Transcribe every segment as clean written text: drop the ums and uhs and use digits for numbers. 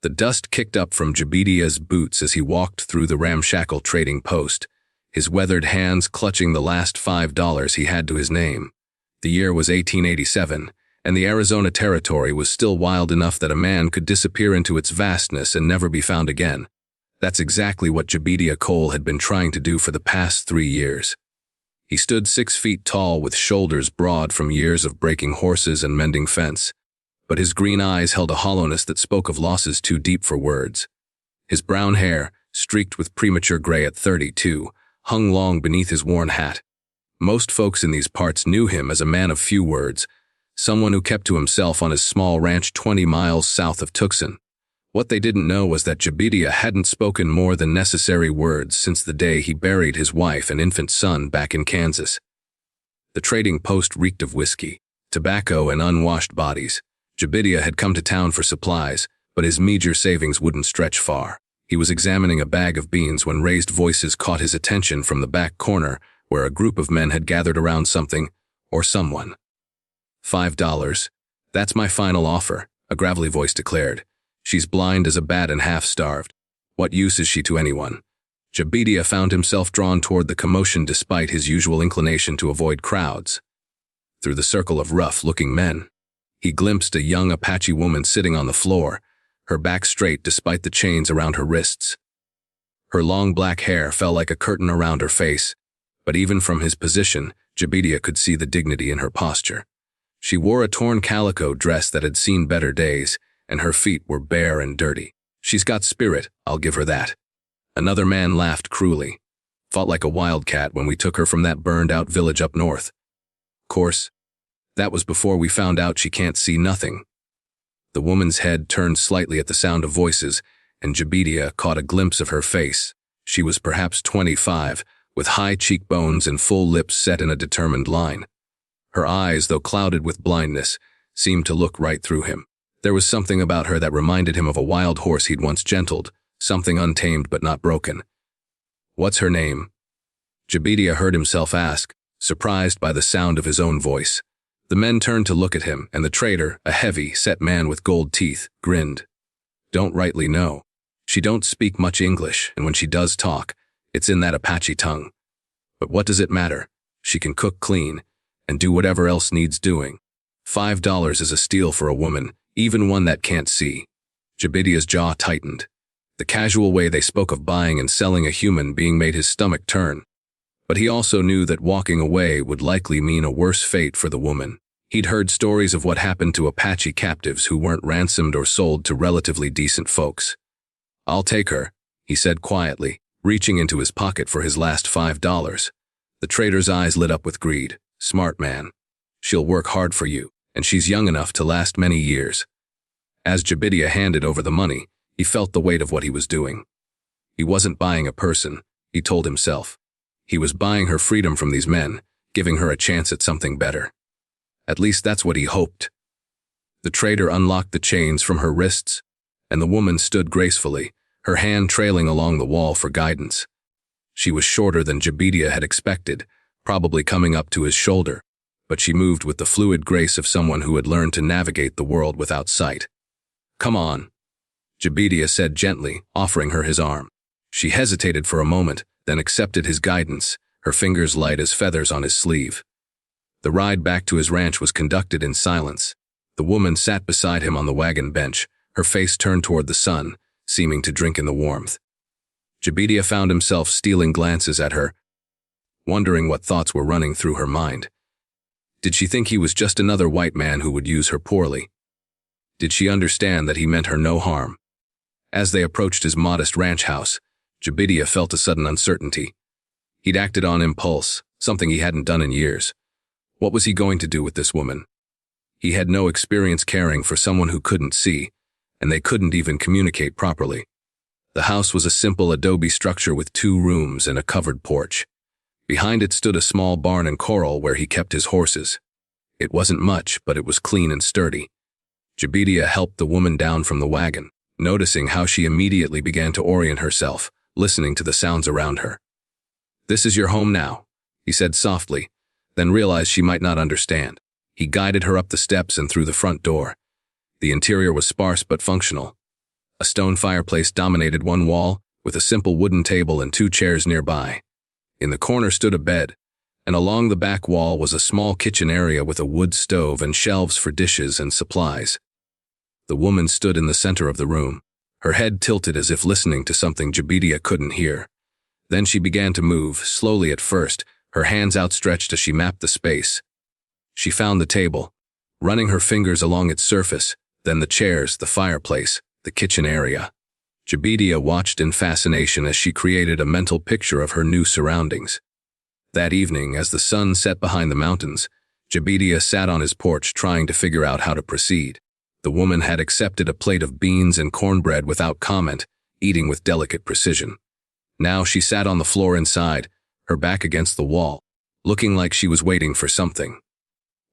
The dust kicked up from Jebediah's boots as he walked through the ramshackle trading post, his weathered hands clutching the last $5 he had to his name. The year was 1887, and the Arizona Territory was still wild enough that a man could disappear into its vastness and never be found again. That's exactly what Jebediah Cole had been trying to do for the past 3 years. He stood 6 feet tall with shoulders broad from years of breaking horses and mending fence, but his green eyes held a hollowness that spoke of losses too deep for words. His brown hair, streaked with premature gray at 32, hung long beneath his worn hat. Most folks in these parts knew him as a man of few words, someone who kept to himself on his small ranch 20 miles south of Tucson. What they didn't know was that Jebediah hadn't spoken more than necessary words since the day he buried his wife and infant son back in Kansas. The trading post reeked of whiskey, tobacco, and unwashed bodies. Jebediah had come to town for supplies, but his meager savings wouldn't stretch far. He was examining a bag of beans when raised voices caught his attention from the back corner, where a group of men had gathered around something or someone. $5. That's my final offer, a gravelly voice declared. She's blind as a bat and half-starved. What use is she to anyone? Jebediah found himself drawn toward the commotion despite his usual inclination to avoid crowds. Through the circle of rough-looking men, he glimpsed a young Apache woman sitting on the floor, her back straight despite the chains around her wrists. Her long black hair fell like a curtain around her face, but even from his position, Jebediah could see the dignity in her posture. She wore a torn calico dress that had seen better days, and her feet were bare and dirty. She's got spirit, I'll give her that. Another man laughed cruelly. Fought like a wildcat when we took her from that burned-out village up north. Course, that was before we found out she can't see nothing. The woman's head turned slightly at the sound of voices, and Jebediah caught a glimpse of her face. She was perhaps 25, with high cheekbones and full lips set in a determined line. Her eyes, though clouded with blindness, seemed to look right through him. There was something about her that reminded him of a wild horse he'd once gentled, something untamed but not broken. What's her name? Jebediah heard himself ask, surprised by the sound of his own voice. The men turned to look at him, and the trader, a heavy, set man with gold teeth, grinned. Don't rightly know. She don't speak much English, and when she does talk, it's in that Apache tongue. But what does it matter? She can cook clean, and do whatever else needs doing. $5 is a steal for a woman, even one that can't see. Jebediah's jaw tightened. The casual way they spoke of buying and selling a human being made his stomach turn. But he also knew that walking away would likely mean a worse fate for the woman. He'd heard stories of what happened to Apache captives who weren't ransomed or sold to relatively decent folks. I'll take her, he said quietly, reaching into his pocket for his last $5. The trader's eyes lit up with greed. Smart man. She'll work hard for you, and she's young enough to last many years. As Jebediah handed over the money, he felt the weight of what he was doing. He wasn't buying a person, he told himself. He was buying her freedom from these men, giving her a chance at something better. At least that's what he hoped. The trader unlocked the chains from her wrists, and the woman stood gracefully, her hand trailing along the wall for guidance. She was shorter than Jebediah had expected, probably coming up to his shoulder, but she moved with the fluid grace of someone who had learned to navigate the world without sight. Come on, Jebediah said gently, offering her his arm. She hesitated for a moment, then accepted his guidance, her fingers light as feathers on his sleeve. The ride back to his ranch was conducted in silence. The woman sat beside him on the wagon bench, her face turned toward the sun, seeming to drink in the warmth. Jebediah found himself stealing glances at her, wondering what thoughts were running through her mind. Did she think he was just another white man who would use her poorly? Did she understand that he meant her no harm? As they approached his modest ranch house, Jebediah felt a sudden uncertainty. He'd acted on impulse, something he hadn't done in years. What was he going to do with this woman? He had no experience caring for someone who couldn't see, and they couldn't even communicate properly. The house was a simple adobe structure with 2 rooms and a covered porch. Behind it stood a small barn and corral where he kept his horses. It wasn't much, but it was clean and sturdy. Jebediah helped the woman down from the wagon, noticing how she immediately began to orient herself, listening to the sounds around her. "This is your home now," he said softly, then realized she might not understand. He guided her up the steps and through the front door. The interior was sparse but functional. A stone fireplace dominated one wall, with a simple wooden table and 2 chairs nearby. In the corner stood a bed, and along the back wall was a small kitchen area with a wood stove and shelves for dishes and supplies. The woman stood in the center of the room, her head tilted as if listening to something Jabidia couldn't hear. Then she began to move, slowly at first, her hands outstretched as she mapped the space. She found the table, running her fingers along its surface, then the chairs, the fireplace, the kitchen area. Jabidia watched in fascination as she created a mental picture of her new surroundings. That evening, as the sun set behind the mountains, Jabidia sat on his porch trying to figure out how to proceed. The woman had accepted a plate of beans and cornbread without comment, eating with delicate precision. Now she sat on the floor inside, her back against the wall, looking like she was waiting for something.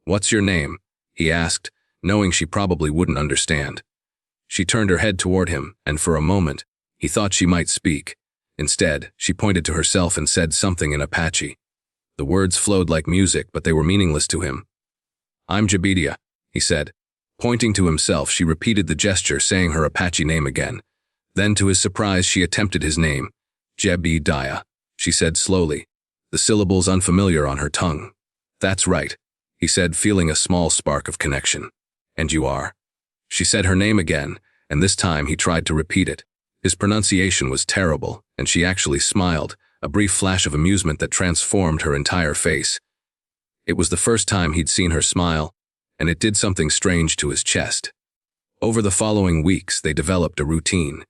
"What's your name?" he asked, knowing she probably wouldn't understand. She turned her head toward him, and for a moment, he thought she might speak. Instead, she pointed to herself and said something in Apache. The words flowed like music, but they were meaningless to him. "I'm Jabidia," he said. Pointing to himself, she repeated the gesture, saying her Apache name again. Then, to his surprise, she attempted his name. "Jabidia," she said slowly, the syllables unfamiliar on her tongue. "That's right," he said, feeling a small spark of connection. "And you are?" She said her name again, and this time he tried to repeat it. His pronunciation was terrible, and she actually smiled, a brief flash of amusement that transformed her entire face. It was the first time he'd seen her smile, and it did something strange to his chest. Over the following weeks, they developed a routine.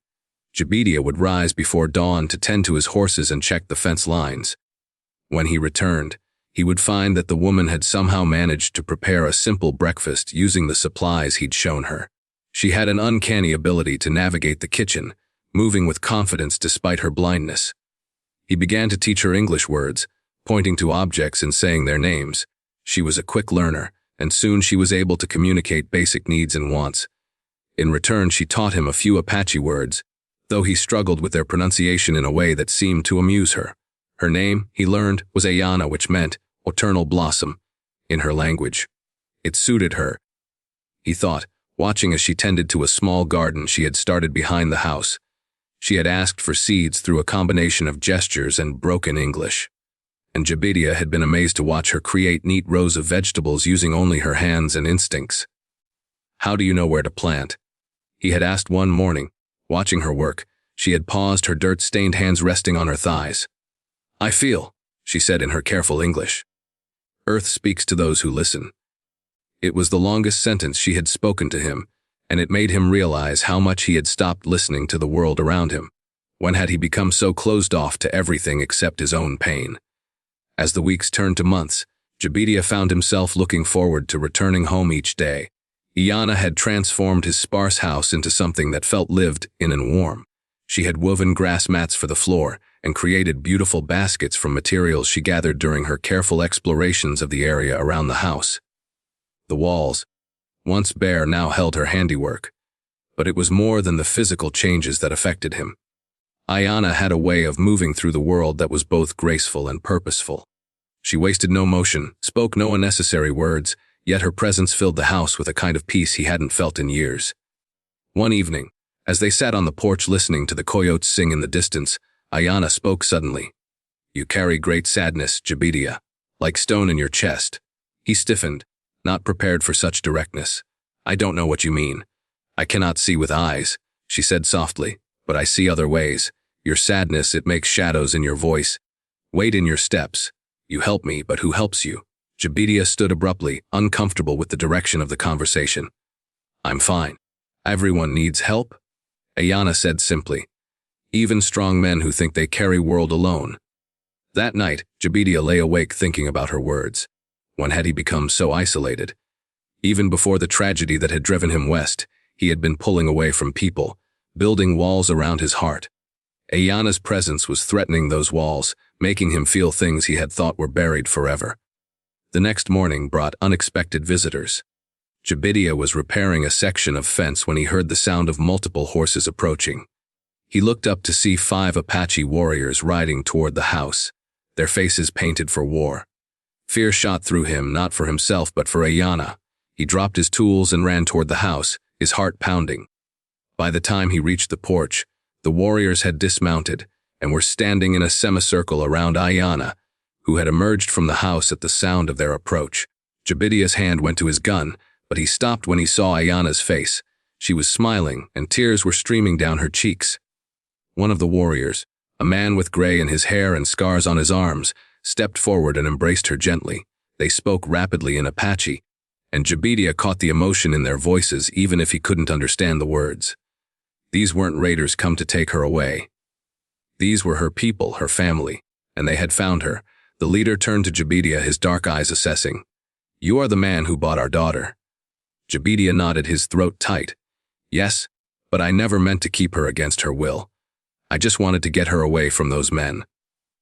Jabidia would rise before dawn to tend to his horses and check the fence lines. When he returned, he would find that the woman had somehow managed to prepare a simple breakfast using the supplies he'd shown her. She had an uncanny ability to navigate the kitchen, moving with confidence despite her blindness. He began to teach her English words, pointing to objects and saying their names. She was a quick learner, and soon she was able to communicate basic needs and wants. In return, she taught him a few Apache words, though he struggled with their pronunciation in a way that seemed to amuse her. Her name, he learned, was Ayana, which meant eternal blossom in her language. It suited her, he thought, watching as she tended to a small garden she had started behind the house. She had asked for seeds through a combination of gestures and broken English. And Jabidia had been amazed to watch her create neat rows of vegetables using only her hands and instincts. "How do you know where to plant?" he had asked one morning. Watching her work, she had paused, her dirt-stained hands resting on her thighs. "I feel," she said in her careful English. "Earth speaks to those who listen." It was the longest sentence she had spoken to him, and it made him realize how much he had stopped listening to the world around him. When had he become so closed off to everything except his own pain? As the weeks turned to months, Jabidia found himself looking forward to returning home each day. Ayana had transformed his sparse house into something that felt lived in and warm. She had woven grass mats for the floor and created beautiful baskets from materials she gathered during her careful explorations of the area around the house. The walls, once bare, now held her handiwork, but it was more than the physical changes that affected him. Ayana had a way of moving through the world that was both graceful and purposeful. She wasted no motion, spoke no unnecessary words, yet her presence filled the house with a kind of peace he hadn't felt in years. One evening, as they sat on the porch listening to the coyotes sing in the distance, Ayana spoke suddenly. "You carry great sadness, Jabidia, like stone in your chest." He stiffened, not prepared for such directness. "I don't know what you mean. I cannot see with eyes," she said softly, "but I see other ways. Your sadness, it makes shadows in your voice. Weight in your steps. You help me, but who helps you?" Jabidia stood abruptly, uncomfortable with the direction of the conversation. "I'm fine. Everyone needs help," Ayana said simply. "Even strong men who think they carry world alone." That night, Jabidia lay awake thinking about her words. When had he become so isolated? Even before the tragedy that had driven him west, he had been pulling away from people, building walls around his heart. Ayana's presence was threatening those walls, making him feel things he had thought were buried forever. The next morning brought unexpected visitors. Jabidia was repairing a section of fence when he heard the sound of multiple horses approaching. He looked up to see 5 Apache warriors riding toward the house, their faces painted for war. Fear shot through him, not for himself but for Ayana. He dropped his tools and ran toward the house, his heart pounding. By the time he reached the porch, the warriors had dismounted and were standing in a semicircle around Ayana, who had emerged from the house at the sound of their approach. Jabidia's hand went to his gun, but he stopped when he saw Ayana's face. She was smiling, and tears were streaming down her cheeks. One of the warriors, a man with gray in his hair and scars on his arms, stepped forward and embraced her gently. They spoke rapidly in Apache, and Jabidia caught the emotion in their voices even if he couldn't understand the words. These weren't raiders come to take her away. These were her people, her family, and they had found her. The leader turned to Jabidia, his dark eyes assessing. "You are the man who bought our daughter." Jabidia nodded, his throat tight. "Yes, but I never meant to keep her against her will. I just wanted to get her away from those men."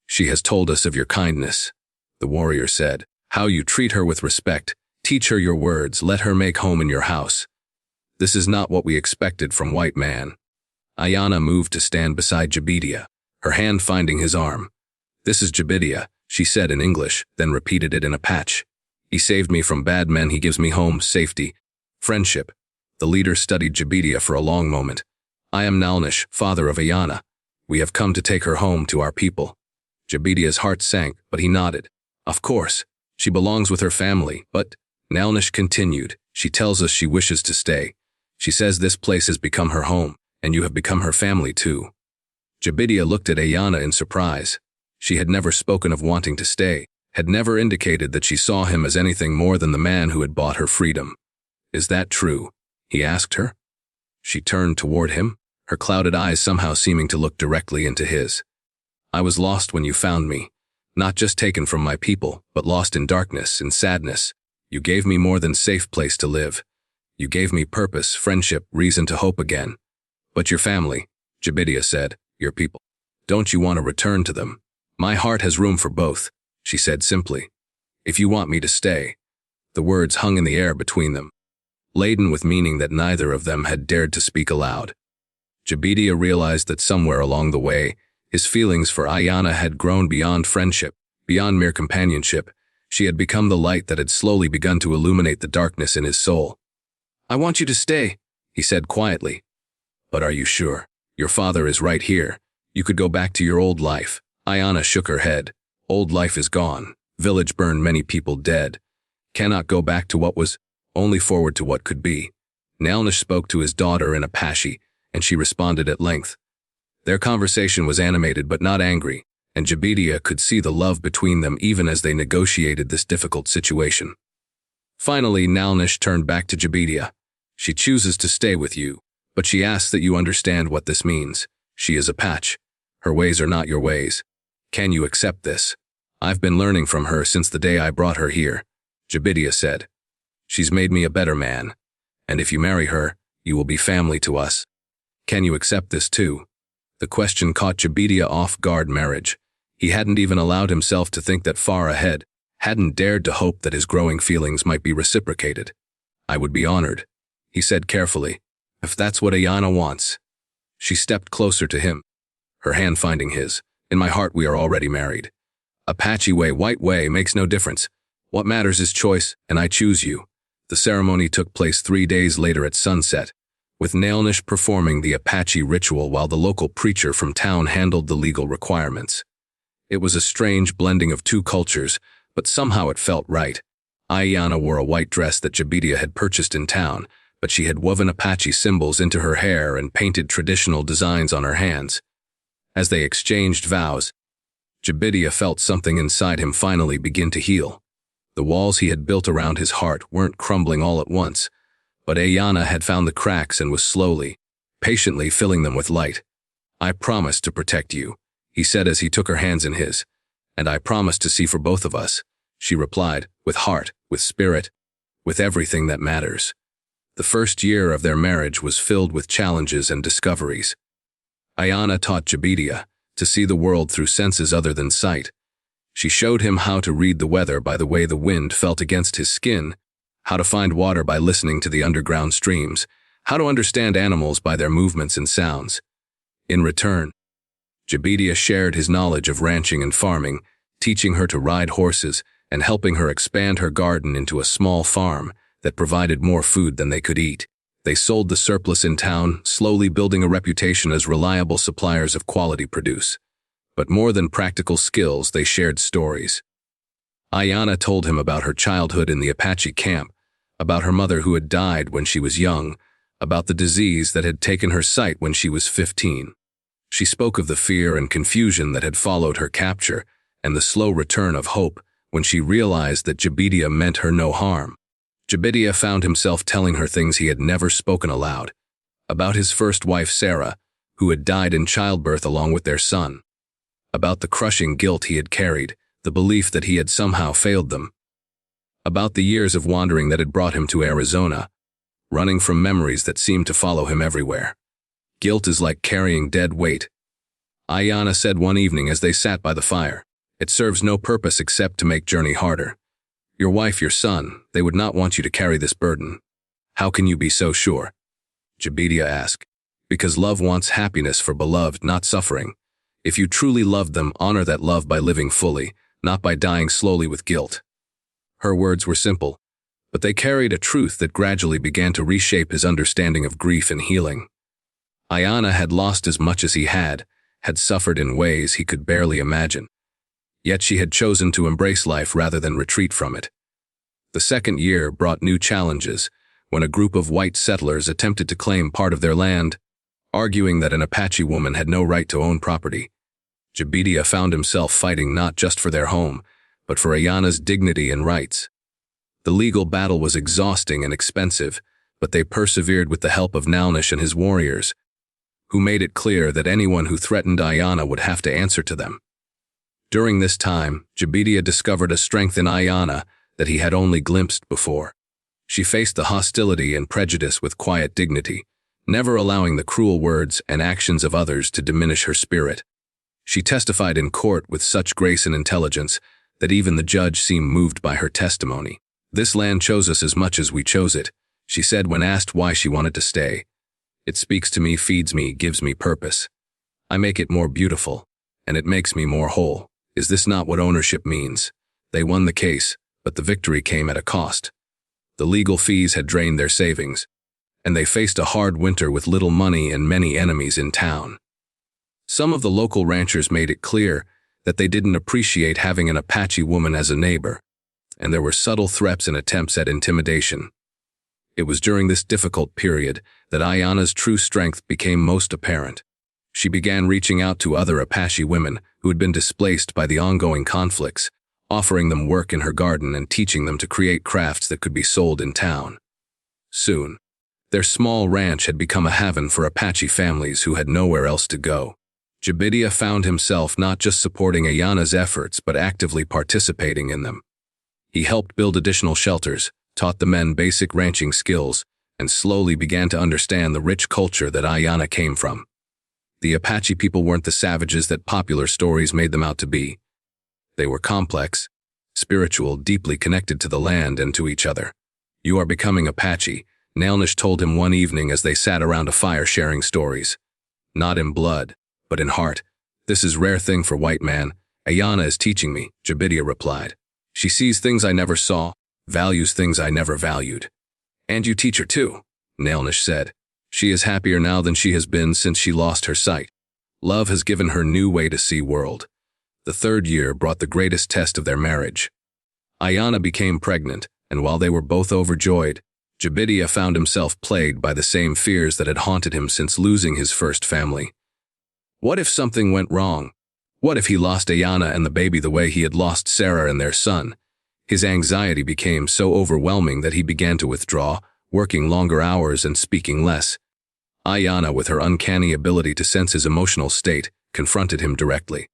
"She has told us of your kindness," the warrior said. "How you treat her with respect, teach her your words, let her make home in your house. This is not what we expected from white man." Ayana moved to stand beside Jabidia, her hand finding his arm. "This is Jabidia," she said in English, then repeated it in Apache. "He saved me from bad men, he gives me home, safety, friendship." The leader studied Jabidia for a long moment. "I am Nalnish, father of Ayana. We have come to take her home to our people." Jabidia's heart sank, but he nodded. "Of course, she belongs with her family, but," Nalnish continued, "she tells us she wishes to stay. She says this place has become her home, and you have become her family too." Jabidia looked at Ayana in surprise. She had never spoken of wanting to stay, had never indicated that she saw him as anything more than the man who had bought her freedom. "Is that true?" he asked her. She turned toward him, her clouded eyes somehow seeming to look directly into his. "I was lost when you found me, not just taken from my people, but lost in darkness, in sadness. You gave me more than safe place to live. You gave me purpose, friendship, reason to hope again. But your family," Jabidia said, "your people. Don't you want to return to them?" "My heart has room for both," she said simply. "If you want me to stay." The words hung in the air between them, laden with meaning that neither of them had dared to speak aloud. Jabidia realized that somewhere along the way, his feelings for Ayana had grown beyond friendship, beyond mere companionship. She had become the light that had slowly begun to illuminate the darkness in his soul. "I want you to stay," he said quietly. "But are you sure? Your father is right here. You could go back to your old life." Ayana shook her head. "Old life is gone. Village burned, many people dead. Cannot go back to what was, only forward to what could be." Nalnish spoke to his daughter in Apache, and she responded at length. Their conversation was animated but not angry, and Jabidia could see the love between them even as they negotiated this difficult situation. Finally, Nalnish turned back to Jabidia. "She chooses to stay with you, but she asks that you understand what this means. She is Apache. Her ways are not your ways. Can you accept this? I've been learning from her since the day I brought her here," Jabidia said. "She's made me a better man, and if you marry her, you will be family to us. Can you accept this too?" The question caught Jabidia off guard. Marriage. He hadn't even allowed himself to think that far ahead, hadn't dared to hope that his growing feelings might be reciprocated. "I would be honored," he said carefully, "if that's what Ayana wants." She stepped closer to him, her hand finding his. "In my heart we are already married. Apache way, white way, makes no difference. What matters is choice, and I choose you." The ceremony took place 3 days later at sunset, with Nalnish performing the Apache ritual while the local preacher from town handled the legal requirements. It was a strange blending of two cultures, but somehow it felt right. Ayana wore a white dress that Jabidia had purchased in town, but she had woven Apache symbols into her hair and painted traditional designs on her hands. As they exchanged vows, Jabidia felt something inside him finally begin to heal. The walls he had built around his heart weren't crumbling all at once, but Ayana had found the cracks and was slowly, patiently filling them with light. "I promise to protect you," he said as he took her hands in his. "And I promise to see for both of us," she replied, "with heart, with spirit, with everything that matters." The first year of their marriage was filled with challenges and discoveries. Ayana taught Jabidia to see the world through senses other than sight. She showed him how to read the weather by the way the wind felt against his skin, how to find water by listening to the underground streams, how to understand animals by their movements and sounds. In return, Jabidia shared his knowledge of ranching and farming, teaching her to ride horses and helping her expand her garden into a small farm that provided more food than they could eat. They sold the surplus in town, slowly building a reputation as reliable suppliers of quality produce. But more than practical skills, they shared stories. Ayanna told him about her childhood in the Apache camp, about her mother who had died when she was young, about the disease that had taken her sight when she was 15. She spoke of the fear and confusion that had followed her capture and the slow return of hope when she realized that Jabidia meant her no harm. Jabidia found himself telling her things he had never spoken aloud, about his first wife Sarah, who had died in childbirth along with their son, about the crushing guilt he had carried, the belief that he had somehow failed them, about the years of wandering that had brought him to Arizona, running from memories that seemed to follow him everywhere. Guilt is like carrying dead weight. Ayanna said one evening as they sat by the fire, "It serves no purpose except to make journey harder. Your wife, your son, they would not want you to carry this burden." "How can you be so sure?" Jabidia asked. "Because love wants happiness for beloved, not suffering. If you truly loved them, honor that love by living fully, not by dying slowly with guilt." Her words were simple, but they carried a truth that gradually began to reshape his understanding of grief and healing. Ayanna had lost as much as he had suffered in ways he could barely imagine. Yet she had chosen to embrace life rather than retreat from it. The second year brought new challenges when a group of white settlers attempted to claim part of their land, arguing that an Apache woman had no right to own property. Jabidia found himself fighting not just for their home, but for Ayanna's dignity and rights. The legal battle was exhausting and expensive, but they persevered with the help of Nalnish and his warriors, who made it clear that anyone who threatened Ayanna would have to answer to them. During this time, Jabidia discovered a strength in Ayanna that he had only glimpsed before. She faced the hostility and prejudice with quiet dignity, never allowing the cruel words and actions of others to diminish her spirit. She testified in court with such grace and intelligence that even the judge seemed moved by her testimony. "This land chose us as much as we chose it," she said when asked why she wanted to stay. "It speaks to me, feeds me, gives me purpose. I make it more beautiful, and it makes me more whole. Is this not what ownership means?" They won the case, but the victory came at a cost. The legal fees had drained their savings, and they faced a hard winter with little money and many enemies in town. Some of the local ranchers made it clear that they didn't appreciate having an Apache woman as a neighbor, and there were subtle threats and attempts at intimidation. It was during this difficult period that Ayanna's true strength became most apparent. She began reaching out to other Apache women who had been displaced by the ongoing conflicts, offering them work in her garden and teaching them to create crafts that could be sold in town. Soon, their small ranch had become a haven for Apache families who had nowhere else to go. Jabidia found himself not just supporting Ayanna's efforts but actively participating in them. He helped build additional shelters, taught the men basic ranching skills, and slowly began to understand the rich culture that Ayanna came from. The Apache people weren't the savages that popular stories made them out to be. They were complex, spiritual, deeply connected to the land and to each other. "You are becoming Apache," Nalnish told him one evening as they sat around a fire sharing stories. "Not in blood, but in heart. This is a rare thing for white man. Ayanna is teaching me," Jabidia replied. "She sees things I never saw, values things I never valued." "And you teach her too," Nalnish said. "She is happier now than she has been since she lost her sight. Love has given her new way to see world." The third year brought the greatest test of their marriage. Ayanna became pregnant, and while they were both overjoyed, Jabidia found himself plagued by the same fears that had haunted him since losing his first family. What if something went wrong? What if he lost Ayanna and the baby the way he had lost Sarah and their son? His anxiety became so overwhelming that he began to withdraw, working longer hours and speaking less. Ayanna, with her uncanny ability to sense his emotional state, confronted him directly.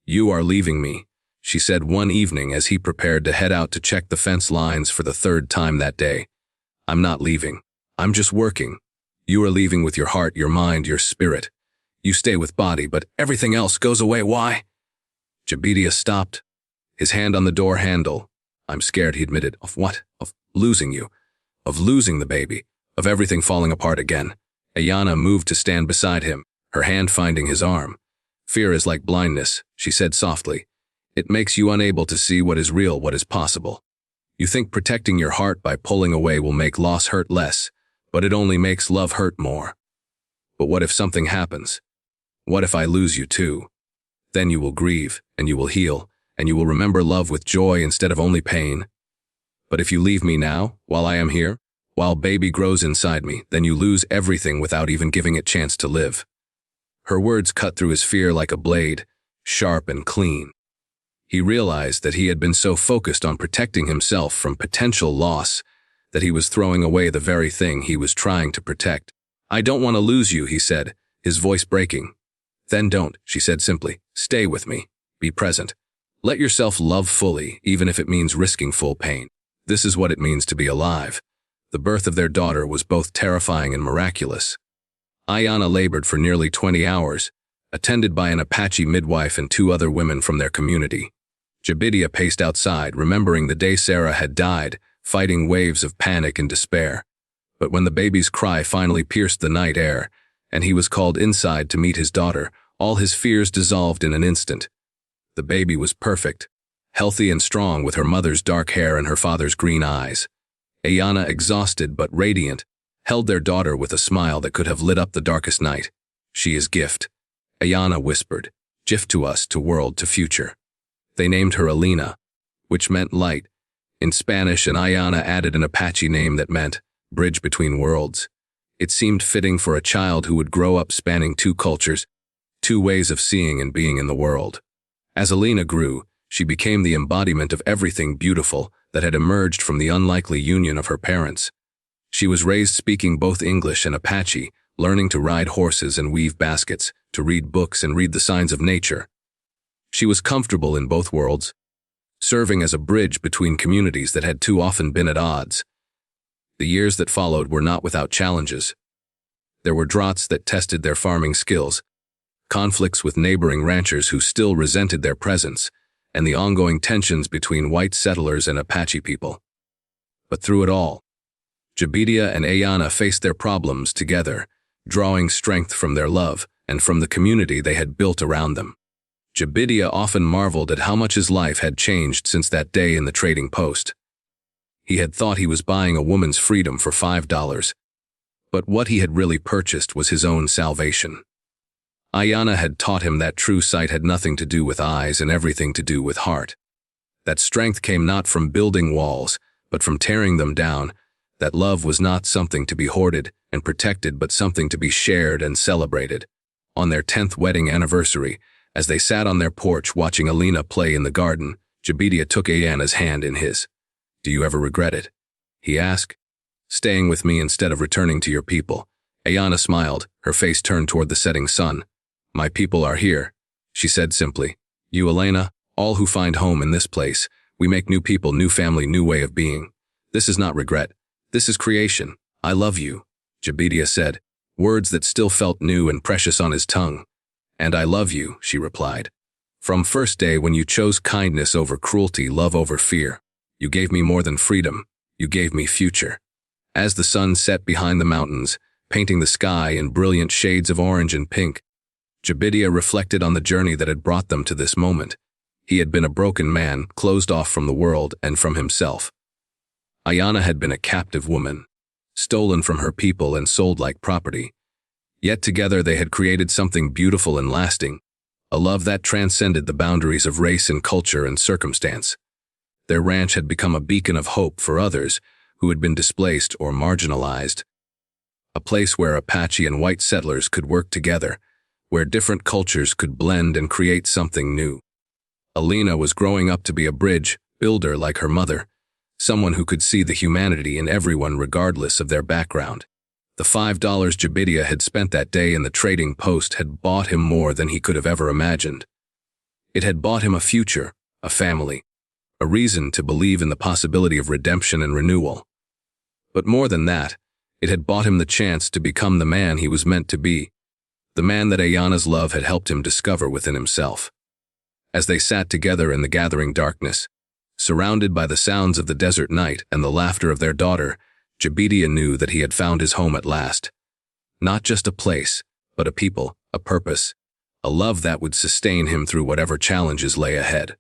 "You are leaving me," she said one evening as he prepared to head out to check the fence lines for the third time that day. "I'm not leaving. I'm just working. You are leaving with your heart, your mind, your spirit. You stay with body, but everything else goes away. Why?" Jabidia stopped, his hand on the door handle. "I'm scared," he admitted. "Of what? Of losing you. Of losing the baby. Of everything falling apart again." Ayanna moved to stand beside him, her hand finding his arm. "Fear is like blindness," she said softly. "It makes you unable to see what is real, what is possible. You think protecting your heart by pulling away will make loss hurt less, But it only makes love hurt more. But what if something happens? What if I lose you too? Then you will grieve, and you will heal, and you will remember love with joy instead of only pain. But if you leave me now, while I am here, while baby grows inside me, then you lose everything without even giving it chance to live. Her words cut through his fear like a blade, sharp and clean. He realized that he had been so focused on protecting himself from potential loss that he was throwing away the very thing he was trying to protect. I don't want to lose you, he said, his voice breaking. Then don't, she said simply. Stay with me. Be present. Let yourself love fully, even if it means risking full pain. This is what it means to be alive. The birth of their daughter was both terrifying and miraculous. Ayanna labored for nearly 20 hours, attended by an Apache midwife and 2 other women from their community. Jabidia paced outside, remembering the day Sarah had died, fighting waves of panic and despair. But when the baby's cry finally pierced the night air, and he was called inside to meet his daughter, all his fears dissolved in an instant. The baby was perfect, healthy and strong, with her mother's dark hair and her father's green eyes. Ayanna, exhausted but radiant, held their daughter with a smile that could have lit up the darkest night. She is gift, Ayanna whispered, gift to us, to world, to future. They named her Alina, which meant light in Spanish, and Ayanna added an Apache name that meant bridge between worlds. It seemed fitting for a child who would grow up spanning 2 cultures, 2 ways of seeing and being in the world. As Alina grew, she became the embodiment of everything beautiful that had emerged from the unlikely union of her parents. She was raised speaking both English and Apache, learning to ride horses and weave baskets, to read books and read the signs of nature. She was comfortable in both worlds, serving as a bridge between communities that had too often been at odds. The years that followed were not without challenges. There were droughts that tested their farming skills, conflicts with neighboring ranchers who still resented their presence, and the ongoing tensions between white settlers and Apache people. But through it all, Jabidia and Ayanna faced their problems together, drawing strength from their love and from the community they had built around them. Jabidia often marveled at how much his life had changed since that day in the trading post. He had thought he was buying a woman's freedom for $5, but what he had really purchased was his own salvation. Ayanna had taught him that true sight had nothing to do with eyes and everything to do with heart. That strength came not from building walls, but from tearing them down. That love was not something to be hoarded and protected, but something to be shared and celebrated. On their 10th wedding anniversary, as they sat on their porch watching Alina play in the garden, Jabidia took Ayanna's hand in his. Do you ever regret it? He asked. Staying with me instead of returning to your people. Ayanna smiled, her face turned toward the setting sun. My people are here, she said simply. You, Elena, all who find home in this place, we make new people, new family, new way of being. This is not regret. This is creation. I love you, Jabidia said, words that still felt new and precious on his tongue. And I love you, she replied. From first day when you chose kindness over cruelty, love over fear. You gave me more than freedom. You gave me future. As the sun set behind the mountains, painting the sky in brilliant shades of orange and pink, Jabidia reflected on the journey that had brought them to this moment. He had been a broken man, closed off from the world and from himself. Ayanna had been a captive woman, stolen from her people and sold like property. Yet together they had created something beautiful and lasting, a love that transcended the boundaries of race and culture and circumstance. Their ranch had become a beacon of hope for others who had been displaced or marginalized, a place where Apache and white settlers could work together, where different cultures could blend and create something new. Alina was growing up to be a bridge builder like her mother, someone who could see the humanity in everyone regardless of their background. The $5 Jabidia had spent that day in the trading post had bought him more than he could have ever imagined. It had bought him a future, a family, a reason to believe in the possibility of redemption and renewal. But more than that, it had bought him the chance to become the man he was meant to be, the man that Ayanna's love had helped him discover within himself. As they sat together in the gathering darkness, surrounded by the sounds of the desert night and the laughter of their daughter, Jabidia knew that he had found his home at last. Not just a place, but a people, a purpose, a love that would sustain him through whatever challenges lay ahead.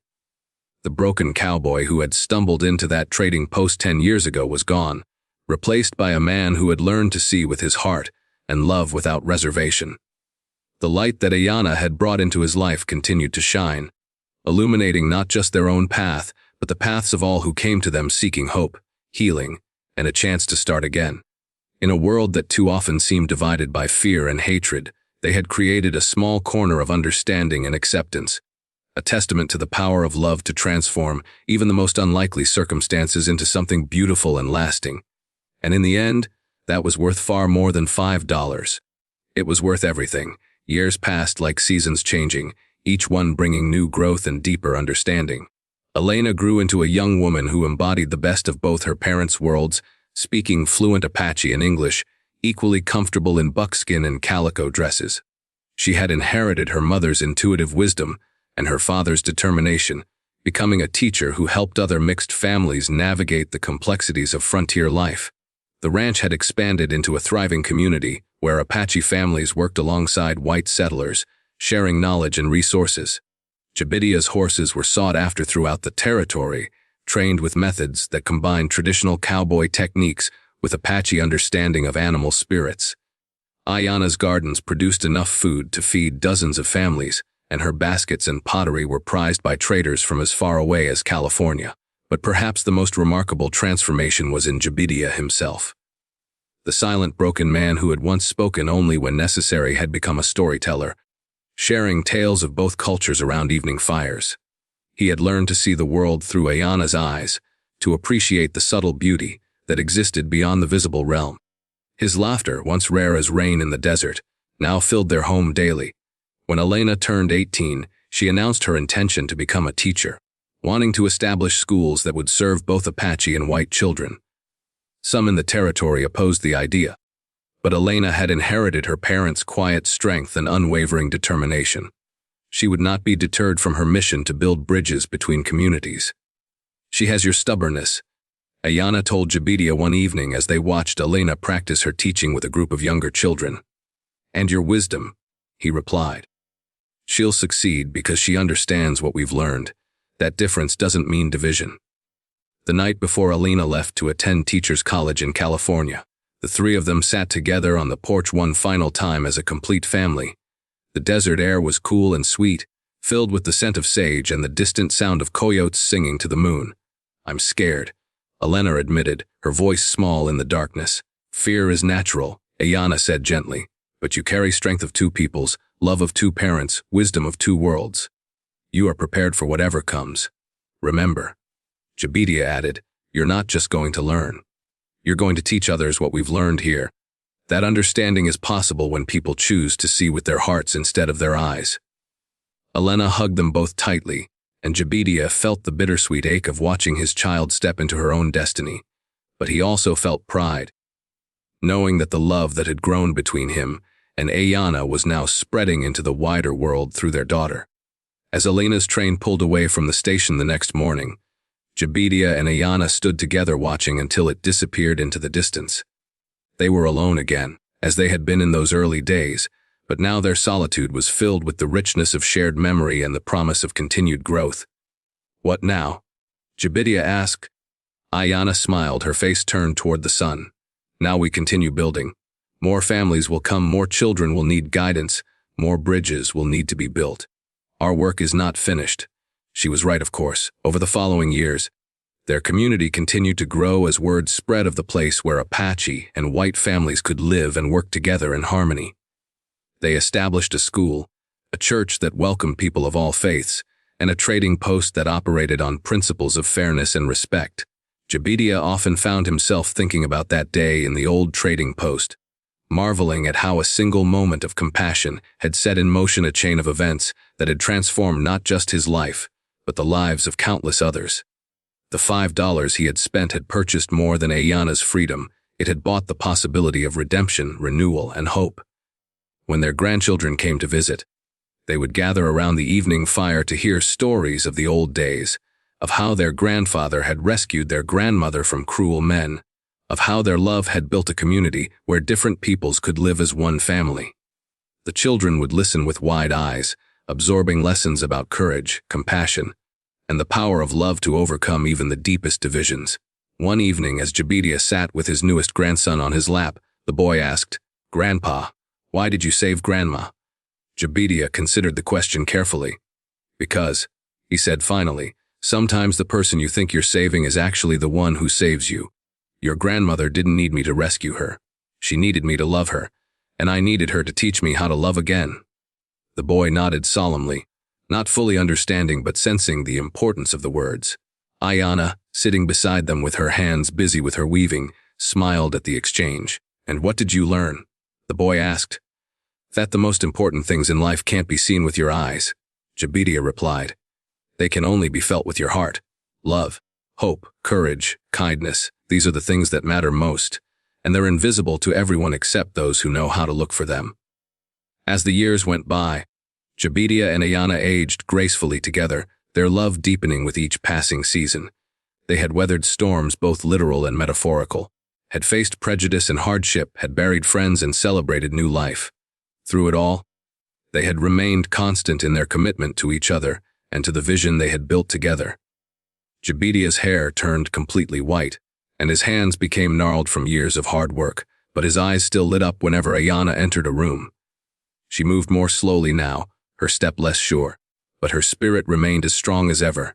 The broken cowboy who had stumbled into that trading post 10 years ago was gone, replaced by a man who had learned to see with his heart and love without reservation. The light that Ayana had brought into his life continued to shine, illuminating not just their own path, but the paths of all who came to them seeking hope, healing, and a chance to start again. In a world that too often seemed divided by fear and hatred, they had created a small corner of understanding and acceptance, a testament to the power of love to transform even the most unlikely circumstances into something beautiful and lasting. And in the end, that was worth far more than $5. It was worth everything. Years passed like seasons changing, each one bringing new growth and deeper understanding. Elena grew into a young woman who embodied the best of both her parents' worlds, speaking fluent Apache and English, equally comfortable in buckskin and calico dresses. She had inherited her mother's intuitive wisdom and her father's determination, becoming a teacher who helped other mixed families navigate the complexities of frontier life. The ranch had expanded into a thriving community where Apache families worked alongside white settlers, sharing knowledge and resources. Jabidia's horses were sought after throughout the territory, trained with methods that combined traditional cowboy techniques with Apache understanding of animal spirits. Ayana's gardens produced enough food to feed dozens of families, and her baskets and pottery were prized by traders from as far away as California. But perhaps the most remarkable transformation was in Jabidia himself. The silent, broken man who had once spoken only when necessary had become a storyteller, sharing tales of both cultures around evening fires. He had learned to see the world through Ayana's eyes, to appreciate the subtle beauty that existed beyond the visible realm. His laughter, once rare as rain in the desert, now filled their home daily. When Elena turned 18, she announced her intention to become a teacher, wanting to establish schools that would serve both Apache and white children. Some in the territory opposed the idea, but Elena had inherited her parents' quiet strength and unwavering determination. She would not be deterred from her mission to build bridges between communities. "She has your stubbornness," Ayana told Jabidia one evening as they watched Elena practice her teaching with a group of younger children. "And your wisdom," he replied. "She'll succeed because she understands what we've learned. That difference doesn't mean division." The night before Elena left to attend teachers' college in California, the three of them sat together on the porch one final time as a complete family. The desert air was cool and sweet, filled with the scent of sage and the distant sound of coyotes singing to the moon. "I'm scared," Elena admitted, her voice small in the darkness. "Fear is natural," Ayana said gently, "but you carry strength of two peoples, love of two parents, wisdom of two worlds. You are prepared for whatever comes. Remember," Jabidia added, "you're not just going to learn. You're going to teach others what we've learned here. That understanding is possible when people choose to see with their hearts instead of their eyes." Elena hugged them both tightly, and Jabidia felt the bittersweet ache of watching his child step into her own destiny. But he also felt pride, knowing that the love that had grown between him and Ayana was now spreading into the wider world through their daughter. As Elena's train pulled away from the station the next morning, Jabidia and Ayana stood together watching until it disappeared into the distance. They were alone again, as they had been in those early days, but now their solitude was filled with the richness of shared memory and the promise of continued growth. "What now?" Jabidia asked. Ayana smiled, her face turned toward the sun. "Now we continue building. More families will come, more children will need guidance, more bridges will need to be built. Our work is not finished." She was right, of course. Over the following years, their community continued to grow as word spread of the place where Apache and white families could live and work together in harmony. They established a school, a church that welcomed people of all faiths, and a trading post that operated on principles of fairness and respect. Jabidia often found himself thinking about that day in the old trading post, marveling at how a single moment of compassion had set in motion a chain of events that had transformed not just his life, but the lives of countless others. The $5 he had spent had purchased more than Ayana's freedom. It had bought the possibility of redemption, renewal, and hope. When their grandchildren came to visit, they would gather around the evening fire to hear stories of the old days, of how their grandfather had rescued their grandmother from cruel men, of how their love had built a community where different peoples could live as one family. The children would listen with wide eyes, absorbing lessons about courage, compassion, and the power of love to overcome even the deepest divisions. One evening, as Jabedia sat with his newest grandson on his lap, the boy asked, "Grandpa, why did you save Grandma?" Jabedia considered the question carefully. "Because," he said finally, "sometimes the person you think you're saving is actually the one who saves you. Your grandmother didn't need me to rescue her. She needed me to love her, and I needed her to teach me how to love again." The boy nodded solemnly, not fully understanding but sensing the importance of the words. Ayana, sitting beside them with her hands busy with her weaving, smiled at the exchange. "And what did you learn?" the boy asked. "That the most important things in life can't be seen with your eyes," Jabedia replied. "They can only be felt with your heart. Love, hope, courage, kindness, these are the things that matter most, and they're invisible to everyone except those who know how to look for them." As the years went by, Jabedia and Ayana aged gracefully together, their love deepening with each passing season. They had weathered storms both literal and metaphorical, had faced prejudice and hardship, had buried friends and celebrated new life. Through it all, they had remained constant in their commitment to each other and to the vision they had built together. Jabedia's hair turned completely white, and his hands became gnarled from years of hard work, but his eyes still lit up whenever Ayana entered a room. She moved more slowly now, her step less sure, but her spirit remained as strong as ever.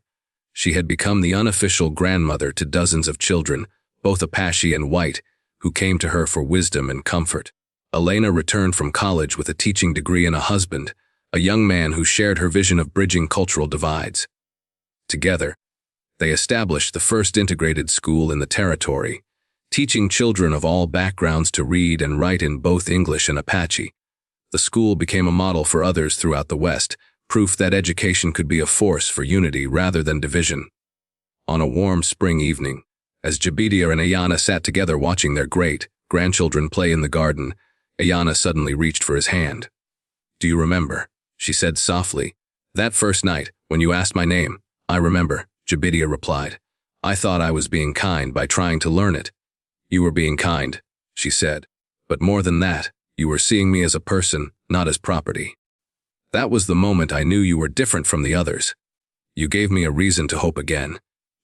She had become the unofficial grandmother to dozens of children, both Apache and white, who came to her for wisdom and comfort. Elena returned from college with a teaching degree and a husband, a young man who shared her vision of bridging cultural divides. Together, they established the first integrated school in the territory, teaching children of all backgrounds to read and write in both English and Apache. The school became a model for others throughout the West, proof that education could be a force for unity rather than division. On a warm spring evening, as Jabedia and Ayana sat together watching their great-grandchildren play in the garden, Ayana suddenly reached for his hand. "Do you remember?" she said softly. "That first night, when you asked my name?" "I remember," Jabedia replied. "I thought I was being kind by trying to learn it." "You were being kind," she said. "But more than that, you were seeing me as a person, not as property. That was the moment I knew you were different from the others. You gave me a reason to hope again,"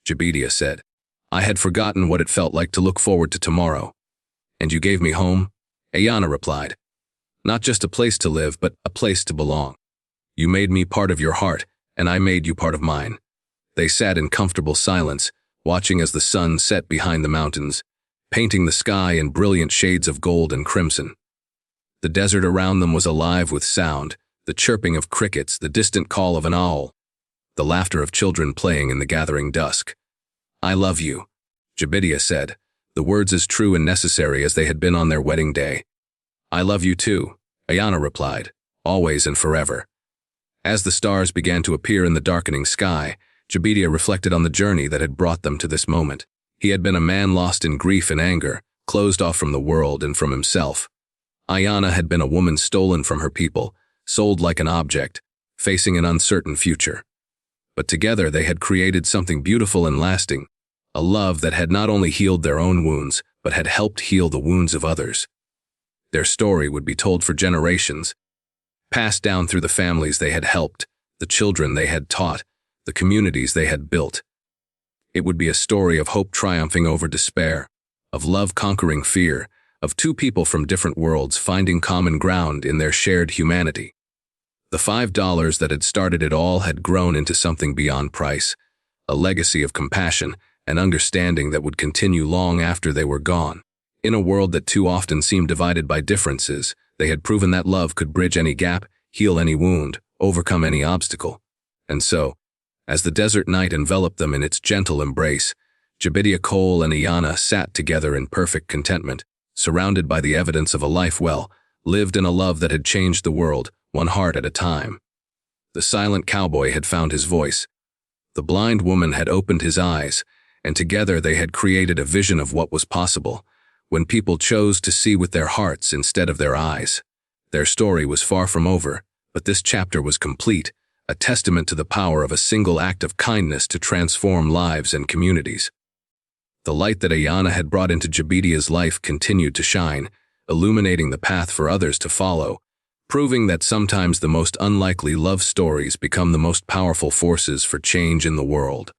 Jabedia said. "I had forgotten what it felt like to look forward to tomorrow." "And you gave me home?" Ayana replied. "Not just a place to live, but a place to belong. You made me part of your heart, and I made you part of mine." They sat in comfortable silence, watching as the sun set behind the mountains, painting the sky in brilliant shades of gold and crimson. The desert around them was alive with sound, the chirping of crickets, the distant call of an owl, the laughter of children playing in the gathering dusk. "I love you," Jabedia said, the words as true and necessary as they had been on their wedding day. "I love you too," Ayana replied, "always and forever." As the stars began to appear in the darkening sky, Jabedia reflected on the journey that had brought them to this moment. He had been a man lost in grief and anger, closed off from the world and from himself. Ayana had been a woman stolen from her people, sold like an object, facing an uncertain future. But together they had created something beautiful and lasting, a love that had not only healed their own wounds, but had helped heal the wounds of others. Their story would be told for generations, passed down through the families they had helped, the children they had taught, the communities they had built. It would be a story of hope triumphing over despair, of love conquering fear, of two people from different worlds finding common ground in their shared humanity. The $5 that had started it all had grown into something beyond price, a legacy of compassion and understanding that would continue long after they were gone. In a world that too often seemed divided by differences, they had proven that love could bridge any gap, heal any wound, overcome any obstacle. And so, as the desert night enveloped them in its gentle embrace, Jabedia Cole and Ayana sat together in perfect contentment, surrounded by the evidence of a life well lived in a love that had changed the world, one heart at a time. The silent cowboy had found his voice. The blind woman had opened his eyes, and together they had created a vision of what was possible, when people chose to see with their hearts instead of their eyes. Their story was far from over, but this chapter was complete, a testament to the power of a single act of kindness to transform lives and communities. The light that Ayana had brought into Jabedia's life continued to shine, illuminating the path for others to follow, proving that sometimes the most unlikely love stories become the most powerful forces for change in the world.